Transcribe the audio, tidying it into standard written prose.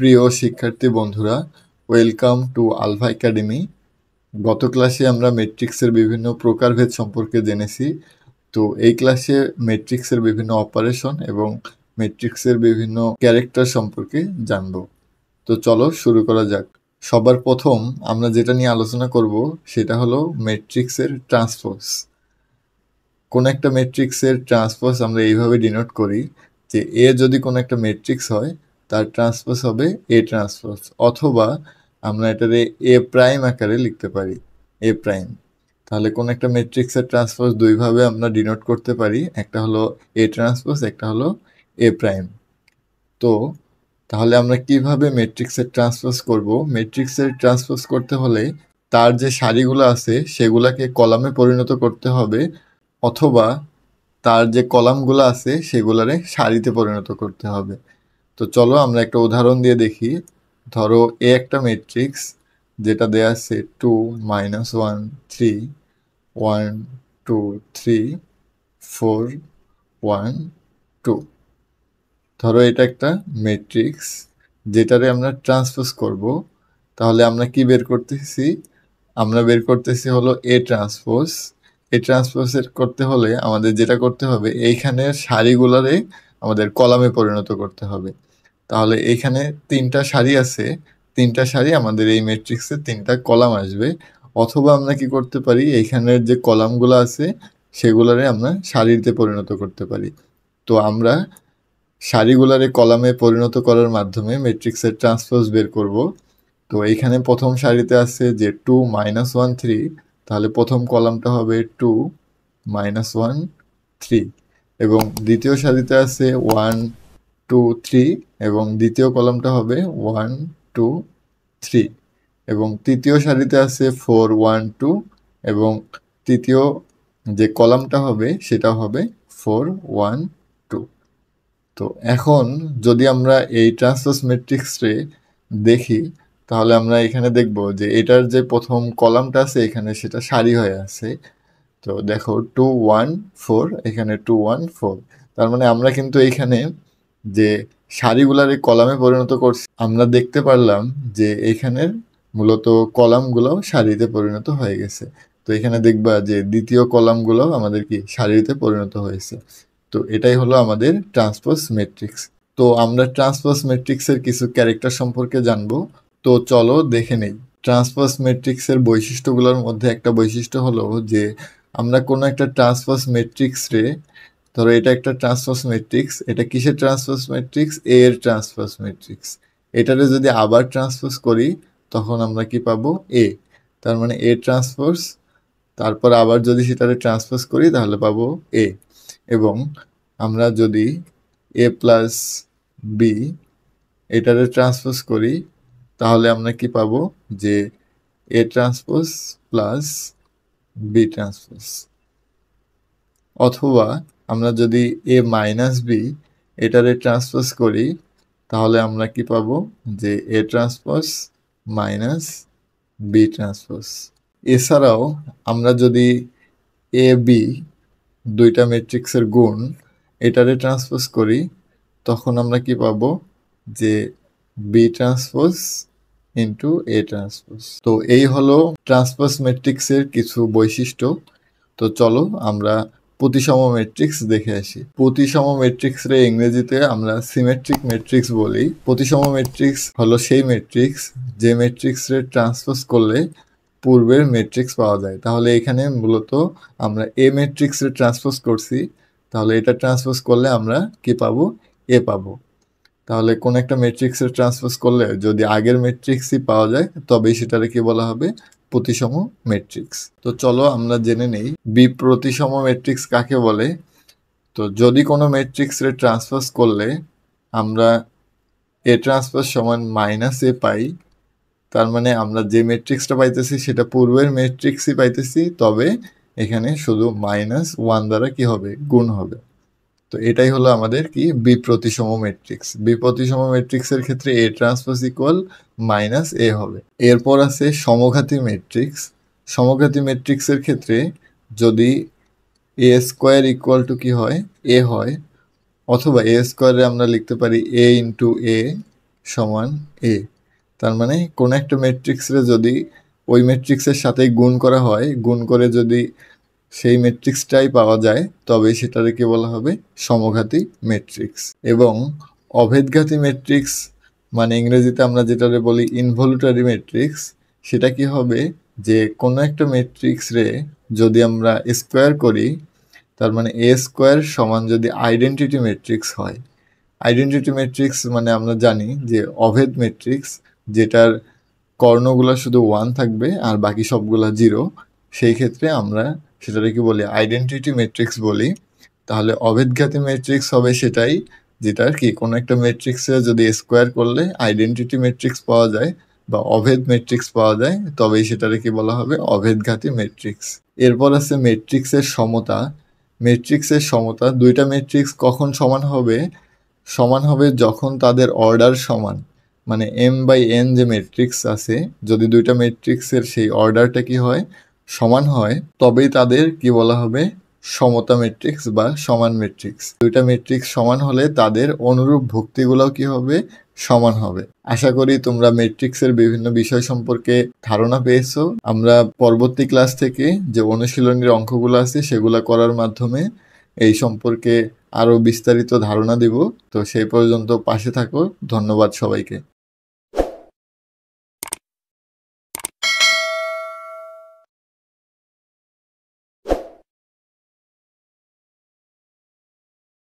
প্রিয় শিক্ষার্থী বন্ধুরা, ওয়েলকাম টু আলফা একাডেমি। গত ক্লাসে আমরা ম্যাট্রিক্সের বিভিন্ন প্রকারভেদ সম্পর্কে জেনেছি। তো এই ক্লাসে ম্যাট্রিক্সের বিভিন্ন অপারেশন এবং ম্যাট্রিক্সের বিভিন্ন ক্যারেক্টার সম্পর্কে জানব। তো চলো শুরু করা যাক। সবার প্রথম আমরা যেটা নিয়ে আলোচনা করব সেটা হলো ম্যাট্রিক্সের ট্রান্সপোজ। কোন একটা ম্যাট্রিক্সের ট্রান্সপোজ আমরা এইভাবে ডিনোট করি যে এ যদি কোনো একটা ম্যাট্রিক্স হয় তার ট্রান্সপোজ হবে এ ট্রান্সপোজ, অথবা আমরা এটারে এ প্রাইম আকারে লিখতে পারি, এ প্রাইম। তাহলে কোন একটা ম্যাট্রিক্সের ট্রান্সপোজ দুইভাবে আমরা ডিনোট করতে পারি, একটা হলো এ ট্রান্সপোজ, একটা হলো এ প্রাইম। তো তাহলে আমরা কিভাবে ম্যাট্রিক্সের ট্রান্সপোজ করব? ম্যাট্রিক্সের ট্রান্সপোজ করতে হলে তার যে সারিগুলো আছে সেগুলাকে কলামে পরিণত করতে হবে, অথবা তার যে কলামগুলো আছে সেগুলারে সারিতে পরিণত করতে হবে। তো চলো আমরা একটা উদাহরণ দিয়ে দেখি। ধরো এ একটা ম্যাট্রিক্স যেটা দেয়া আছে 2 -1 3 1 2 3 4 1 2। ধরো এটা একটা ম্যাট্রিক্স যেটারে আমরা ট্রান্সপোজ করব। তাহলে আমরা কি বের করতেছি? আমরা বের করতেছি হলো এ ট্রান্সপোজ। এ ট্রান্সপোজের করতে হলে আমাদের যেটা করতে হবে, এইখানের সারিগুলারে আমাদের কলামে পরিণত করতে হবে। তাহলে এইখানে তিনটা সারি আছে, তিনটা সারি আমাদের এই ম্যাট্রিক্সে তিনটা কলাম আসবে। অথবা আমরা কি করতে পারি, এইখানের যে কলামগুলো আছে সেগুলারে আমরা সারিতে পরিণত করতে পারি। তো আমরা সারিগুলারে কলামে পরিণত করার মাধ্যমে ম্যাট্রিক্সের ট্রান্সপোজ বের করব। তো এইখানে প্রথম সারিতে আছে যে 2 -1 3, তাহলে প্রথম কলামটা হবে 2 -1 3, এবং দ্বিতীয় সারিতে আছে 1 2 3, এবং দ্বিতীয় কলামটা হবে 1 2 3, এবং তৃতীয় সারিতে আছে 4 1 2, এবং তৃতীয় যে কলামটা হবে সেটা হবে 4 1 2। তো এখন যদি আমরা এই ট্রান্সপোজ ম্যাট্রিক্সে দেখি, তাহলে আমরা এখানে দেখব যে এটার যে প্রথম কলামটা আছে এখানে সেটা সারি হয়ে আছে। তো দেখো 2 1 4, এখানে 2 1 4। তার মানে আমরা কিন্তু এইখানে যে সারিগুলার কলামে পরিণত করছি, আমরা দেখতে পারলাম যে এইখানের মূলত কলামগুলোও সারিতে পরিণত হয়ে গেছে। তো এখানে দেখবা যে দ্বিতীয় কলামগুলোও আমাদের কি সারিতে পরিণত হয়েছে। তো এটাই হলো আমাদের ট্রান্সপোজ ম্যাট্রিক্স। তো আমরা ট্রান্সপোজ ম্যাট্রিক্সের কিছু ক্যারেক্টার সম্পর্কে জানবো। তো চলো দেখে নেই। ট্রান্সপোজ ম্যাট্রিক্সের বৈশিষ্ট্যগুলোর মধ্যে একটা বৈশিষ্ট্য হলো যে আমরা কোনো একটা ট্রান্সপোজ ম্যাট্রিক্সে, ধরো এটা একটা ট্রান্সপোজ ম্যাট্রিক্স, এটা কিসের ট্রান্সপোজ ম্যাট্রিক্স? এ এর ট্রান্সপোজ ম্যাট্রিক্স। এটারে যদি আবার ট্রান্সপোজ করি তখন আমরা কি পাবো? এ। তার মানে এ ট্রান্সপোজ, তারপর আবার যদি সেটারে ট্রান্সপোজ করি তাহলে পাবো এ। এবং আমরা যদি এ প্লাস বি এটারে ট্রান্সপোজ করি তাহলে আমরা কি পাবো? যে A transpose plus B transpose. অথবা আমরা যদি এ মাইনাস বি এটারে ট্রান্সপোজ করি তাহলে আমরা কি পাবো? যে A transpose minus B transpose. এছাড়াও আমরা যদি এ বি দুইটা ম্যাট্রিক্সের গুণ এটারে ট্রান্সপোজ করি তখন আমরা কি পাবো? যে B transpose into A transpose. তো এই হলো ট্রান্সপোজ ম্যাট্রিক্সের কিছু বৈশিষ্ট্য। তো চলো আমরা প্রতিসম ম্যাট্রিক্স দেখে আসি। প্রতিসম ম্যাট্রিক্সরে ইংরেজিতে আমরা সিমেট্রিক ম্যাট্রিক্স বলি। প্রতিসম ম্যাট্রিক্স হলো সেই ম্যাট্রিক্স যে ম্যাট্রিক্সে ট্রান্সপোজ করলে পূর্বের ম্যাট্রিক্স পাওয়া যায়। তাহলে এখানে মূলত আমরা এ ম্যাট্রিক্সে ট্রান্সপোজ করছি, তাহলে এটা ট্রান্সপোজ করলে আমরা কি পাবো? এ পাবো। তাহলে কোন একটা ম্যাট্রিক্সের ট্রান্সপোজ করলে যদি আগের ম্যাট্রিক্সই পাওয়া যায় তবেই সেটারে কি বলা হবে? প্রতিসম ম্যাট্রিক্স। তো চলো আমরা জেনে নেই বিপ্রতিসম ম্যাট্রিক্স কাকে বলে। তো যদি কোনো ম্যাট্রিক্সের ট্রান্সপোজ করলে আমরা এ ট্রান্সপোজ সমান মাইনাস এ পাই, তার মানে আমরা যে ম্যাট্রিক্সটা পাইতেছি সেটা পূর্বের ম্যাট্রিক্সই পাইতেছি, তবে এখানে শুধু -1 দ্বারা কি হবে? গুণ হবে। তো এটাই হলো আমাদের কি? বিপ্রতিসম ম্যাট্রিক্স। বিপ্রতিসম ম্যাট্রিক্সের ক্ষেত্রে এ ট্রান্সপোজ ইকুয়াল মাইনাস এ হবে। এরপর আছে সমঘাতী ম্যাট্রিক্স। সমঘাতী ম্যাট্রিক্সের ক্ষেত্রে যদি এ স্কোয়ার ইকুয়াল টু কি হয়? এ হয়, অথবা এ স্কোয়ারে আমরা লিখতে পারি এ ইন্টু এ সমান এ। তার মানে কোন একটা ম্যাট্রিক্সে যদি ওই ম্যাট্রিক্সের সাথে গুণ করা হয়, গুণ করে যদি সেই ম্যাট্রিক্সটাই পাওয়া যায় তবে সেটাকে বলা হবে সমঘাতী ম্যাট্রিক্স। এবং অভেদঘাতী ম্যাট্রিক্স মানে ইংরেজিতে আমরা যেটাকে বলি ইনভলিউটারি ম্যাট্রিক্স, সেটা কি হবে যে কোনো একটা ম্যাট্রিক্স রে যদি আমরা স্কোয়ার করি, তার মানে এ স্কোয়ার সমান যদি আইডেন্টিটি ম্যাট্রিক্স হয়। আইডেন্টিটি ম্যাট্রিক্স মানে আমরা জানি যে অভেদ ম্যাট্রিক্স, যেটার কর্ণগুলো শুধু 1 থাকবে আর বাকি সবগুলা 0, সেই ক্ষেত্রে আমরা সেটাকে বলি আইডেন্টিটি ম্যাট্রিক্স বলি। তাহলে অভেদঘাতী ম্যাট্রিক্স হবে সেটাই যেটার কি কোনো একটা ম্যাট্রিক্সে যদি স্কোয়ার করলে আইডেন্টিটি ম্যাট্রিক্স পাওয়া যায় বা অভেদ ম্যাট্রিক্স পাওয়া যায়, তবেই সেটাকে কি বলা হবে অভেদঘাতী ম্যাট্রিক্স। এরপর আছে ম্যাট্রিক্সের সমতা। ম্যাট্রিক্সের সমতা, দুইটা ম্যাট্রিক্স কখন সমান হবে? সমান হবে যখন তাদের অর্ডার সমান, মানে m/n যে ম্যাট্রিক্স আছে, যদি দুইটা ম্যাট্রিক্সের সেই অর্ডারটা কি হয় সমান হয়, তবেই তাদের কি বলা হবে সমতা ম্যাট্রিক্স বা সমান ম্যাট্রিক্স। দুইটা ম্যাট্রিক্স সমান হলে তাদের অনুরূপ ভুক্তিগুলোও কি হবে সমান হবে। আশা করি তোমরা ম্যাট্রিক্সের বিভিন্ন বিষয় সম্পর্কে ধারণা পেয়েছো। আমরা পরবর্তী ক্লাস থেকে যে অনুশীলনীর অঙ্কগুলো আছে সেগুলো করার মাধ্যমে এই সম্পর্কে আরো বিস্তারিত ধারণা দিব। তো সেই পর্যন্ত পাশে থাকো। ধন্যবাদ সবাইকে।